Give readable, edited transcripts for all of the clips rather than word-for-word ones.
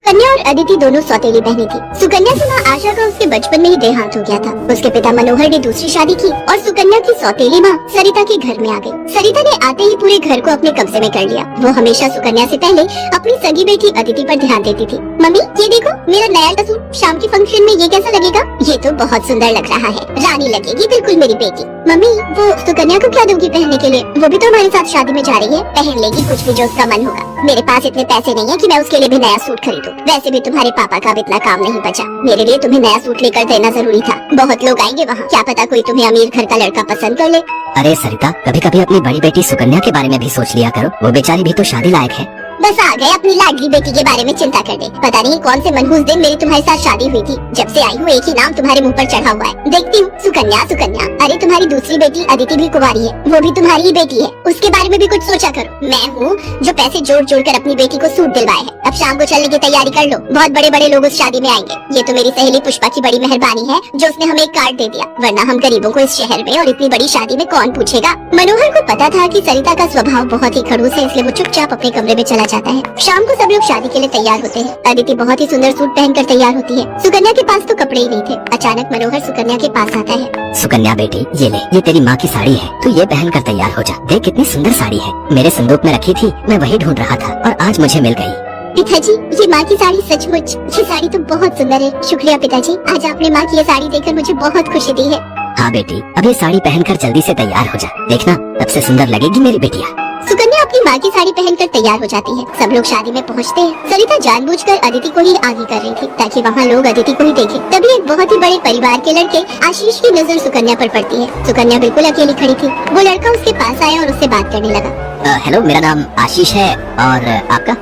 कन्या और अदिति दोनों सौतेली बहनें थी। सुकन्या की माँ आशा का उसके बचपन में ही देहांत हो गया था। उसके पिता मनोहर ने दूसरी शादी की और सुकन्या की सौतेली माँ सरिता के घर में आ गई। सरिता ने आते ही पूरे घर को अपने कब्जे में कर लिया। वो हमेशा सुकन्या से पहले अपनी सगी बेटी अदिति पर ध्यान देती थी। मम्मी ये देखो मेरा नया सूट, शाम के फंक्शन में ये कैसा लगेगा? ये तो बहुत सुंदर लग रहा है, रानी लगेगी बिल्कुल मेरी बेटी। मम्मी वो सुकन्या को क्या दोगी पहनने के लिए? वो भी तो हमारे साथ शादी में जा रही है, पहन लेगी कुछ भी जो उसका मन होगा। मेरे पास इतने पैसे नहीं है कि मैं उसके लिए भी नया सूट खरीदूं। वैसे भी तुम्हारे पापा का अब इतना काम नहीं बचा। मेरे लिए तुम्हें नया सूट लेकर देना जरूरी था। बहुत लोग आएंगे वहाँ, क्या पता कोई तुम्हें अमीर घर का लड़का पसंद कर ले। अरे सरिता, कभी कभी अपनी बड़ी बेटी सुकन्या के बारे में भी सोच लिया करो। वो बेचारी भी तो शादी लायक है। बस आ गए अपनी लाडली बेटी के बारे में चिंता करने। पता नहीं कौन से मनहूस दिन मेरी तुम्हारे साथ शादी हुई थी। जब से आई हूँ एक ही नाम तुम्हारे मुंह पर चढ़ा हुआ है। देखती हूँ सुकन्या सुकन्या। अरे तुम्हारी दूसरी बेटी अदिति भी कुंवारी है, वो भी तुम्हारी ही बेटी है। उसके बारे में भी कुछ सोचा करो। मैं हूँ जो पैसे जोड़ जोड़ कर अपनी बेटी को सूट दिलवाए है। अब शाम को चलने की तैयारी कर लो, बहुत बड़े बड़े लोग उस शादी में आएंगे। ये तो मेरी सहेली पुष्पा की बड़ी मेहरबानी है जो उसने हमें एक कार्ड दे दिया, वरना हम गरीबों को इस शहर में और इतनी बड़ी शादी में कौन पूछेगा। मनोहर को पता था कि सरिता का स्वभाव बहुत ही खड़ूस है, इसलिए वो चुपचाप अपने कमरे में चला जाता है। शाम को सब लोग शादी के लिए तैयार होते हैं। अदिति बहुत ही सुंदर सूट पहनकर तैयार होती है। सुकन्या के पास तो कपड़े ही नहीं थे। अचानक मनोहर सुकन्या के पास आता है। सुकन्या बेटी, ये ले, ये तेरी माँ की साड़ी है, तू ये पहन कर तैयार हो जा। देख कितनी सुंदर साड़ी है, मेरे संदूक में रखी थी, मैं वही ढूंढ रहा था और आज मुझे मिल गई। पिताजी ये माँ की साड़ी सचमुच, ये साड़ी तो बहुत सुंदर है। शुक्रिया पिताजी, आज आपने माँ की ये साड़ी देखकर मुझे बहुत खुशी दी है। हाँ बेटी, अब ये साड़ी पहनकर जल्दी से तैयार हो जा, देखना तब से सुंदर लगेगी मेरी बेटिया। सुकन्या अपनी माँ की साड़ी पहनकर तैयार हो जाती है। सब लोग शादी में पहुँचते हैं। सरिता जानबूझकर अदिति को ही आगे कर रही थी ताकि वहाँ लोग अदिति को ही देखें। तभी एक बहुत ही बड़े परिवार के लड़के आशीष की नजर सुकन्या पर पड़ती है। सुकन्या बिल्कुल अकेली खड़ी थी। वो लड़का उसके पास आया और उससे बात करने लगा। हेलो, मेरा नाम आशीष है और आपका?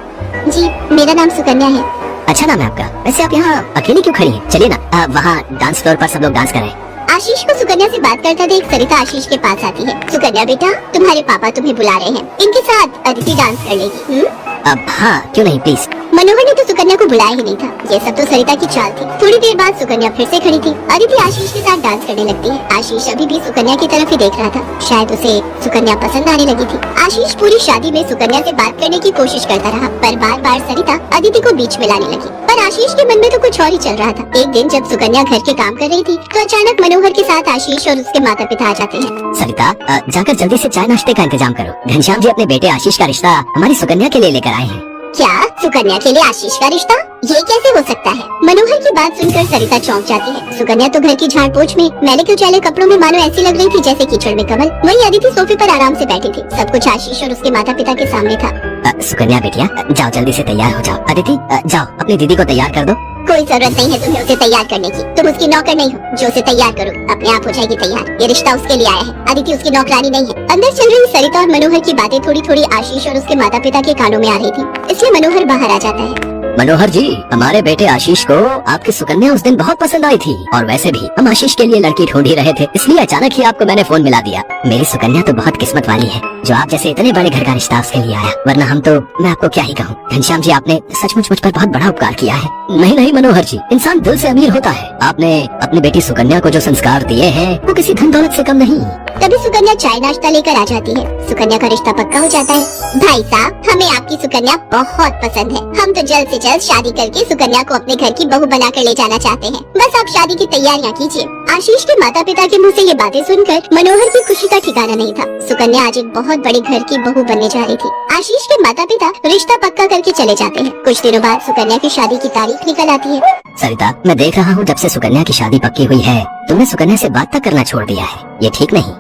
जी मेरा नाम सुकन्या है। अच्छा नाम है आपका। वैसे आप यहाँ अकेली क्यों खड़ी हैं? चलिए ना, वहाँ डांस फ्लोर पर सब लोग डांस करें। आशीष को सुकन्या से बात करता देख सरिता आशीष के पास आती है। सुकन्या बेटा, तुम्हारे पापा तुम्हें बुला रहे हैं, इनके साथ अदिति डांस कर लेगी। अब हाँ, क्यों नहीं, प्लीज। मनोहर ने तो सुकन्या को बुलाया ही नहीं था। ये सब तो सरिता की चाल थी। थोड़ी देर बाद सुकन्या फिर से खड़ी थी। अदिति आशीष के साथ डांस करने लगती है। आशीष अभी भी सुकन्या की तरफ ही देख रहा था, शायद उसे सुकन्या पसंद आने लगी थी। आशीष पूरी शादी में सुकन्या से बात करने की कोशिश करता रहा, पर बार बार सरिता अदिति को बीच में लाने लगी। पर आशीष के मन में तो कुछ और ही चल रहा था। एक दिन जब सुकन्या घर के काम कर रही थी तो अचानक मनोहर के साथ आशीष और उसके माता पिता आ जाते हैं। सरिता, जाकर जल्दी से चाय नाश्ते का इंतजाम करो। घनश्याम जी अपने बेटे आशीष का रिश्ता हमारी सुकन्या के लिए लेकर आए हैं। क्या सुकन्या के लिए आशीष का रिश्ता? ये कैसे हो सकता है? मनोहर की बात सुनकर सरिता चौंक जाती है। सुकन्या तो घर की झाड़ पोछ में मैले कुचैले कपड़ों में मानो ऐसी लग रही थी जैसे कीचड़ में कमल। वहीं अदिति सोफे पर आराम से बैठी थी। सब कुछ आशीष और उसके माता पिता के सामने था। सुकन्या बेटिया, जाओ जल्दी से तैयार हो जाओ। अदिति, जाओ अपनी दीदी को तैयार कर दो। कोई जरूरत नहीं है तुम्हें उसे तैयार करने की। तुम उसकी नौकर नहीं हो जो उसे तैयार करो, अपने आप हो जाएगी तैयार। ये रिश्ता उसके लिए आया है, अदिति उसकी नौकरानी नहीं है। अंदर चल रही सरिता और मनोहर की बातें थोड़ी थोड़ी आशीष और उसके माता पिता के कानों में आ रही थी, इसलिए मनोहर बाहर आ जाता है। मनोहर जी, हमारे बेटे आशीष को आपकी सुकन्या उस दिन बहुत पसंद आई थी और वैसे भी हम आशीष के लिए लड़की ढूंढ ही रहे थे, इसलिए अचानक ही आपको मैंने फोन मिला दिया। मेरी सुकन्या तो बहुत किस्मत वाली है जो आप जैसे इतने बड़े घर का रिश्ता उसके लिए आया, वरना हम तो, मैं आपको क्या ही कहूँ। घनश्याम जी, आपने सचमुच मुझ पर बहुत बड़ा उपकार किया है। नहीं नहीं मनोहर जी, इंसान दिल से अमीर होता है। आपने अपनी बेटी सुकन्या को जो संस्कार दिए हैं वो किसी धन दौलत से कम नहीं। तभी सुकन्या चाय नाश्ता लेकर आ जाती है। सुकन्या का रिश्ता पक्का हो जाता है। भाई साहब, हमें आपकी सुकन्या बहुत पसंद है। हम तो जल्द से जल्द शादी करके सुकन्या को अपने घर की बहू बनाकर ले जाना चाहते हैं। बस आप शादी की तैयारियां कीजिए। आशीष के माता पिता के मुंह से ये बातें सुनकर मनोहर की खुशी का ठिकाना नहीं था। सुकन्या आज एक बहुत बड़े घर की बहू बनने जा रही थी। आशीष के माता पिता रिश्ता पक्का करके चले जाते हैं। कुछ दिनों बाद सुकन्या की शादी की तारीख निकल आती है। सरिता, मैं देख रहा हूँ जब से सुकन्या की शादी पक्की हुई है तुमने सुकन्या से बात तक करना छोड़ दिया है। ये ठीक नहीं।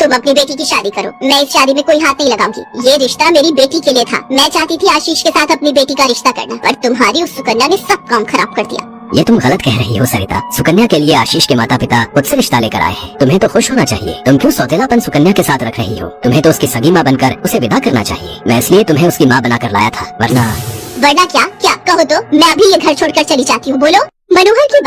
तुम अपनी बेटी की शादी करो, मैं इस शादी में कोई हाथ नहीं लगाऊंगी। ये रिश्ता मेरी बेटी के लिए था। मैं चाहती थी आशीष के साथ अपनी बेटी का रिश्ता करना, पर तुम्हारी उस सुकन्या ने सब काम खराब कर दिया। ये तुम गलत कह रही हो सरिता। सुकन्या के लिए आशीष के माता पिता खुद से रिश्ता लेकर आए हैं। तुम्हें तो खुश होना चाहिए। तुम क्यों सौतेलापन सुकन्या के साथ रख रही हो? तुम्हें तो उसकी सगी माँ बनकर उसे विदा करना चाहिए। मैं इसलिए तुम्हें उसकी माँ बनाकर लाया था, वरना क्या? क्या कहो तो मैं अभी ये घर छोड़कर चली जाती हूँ। बोलो। मनोहर की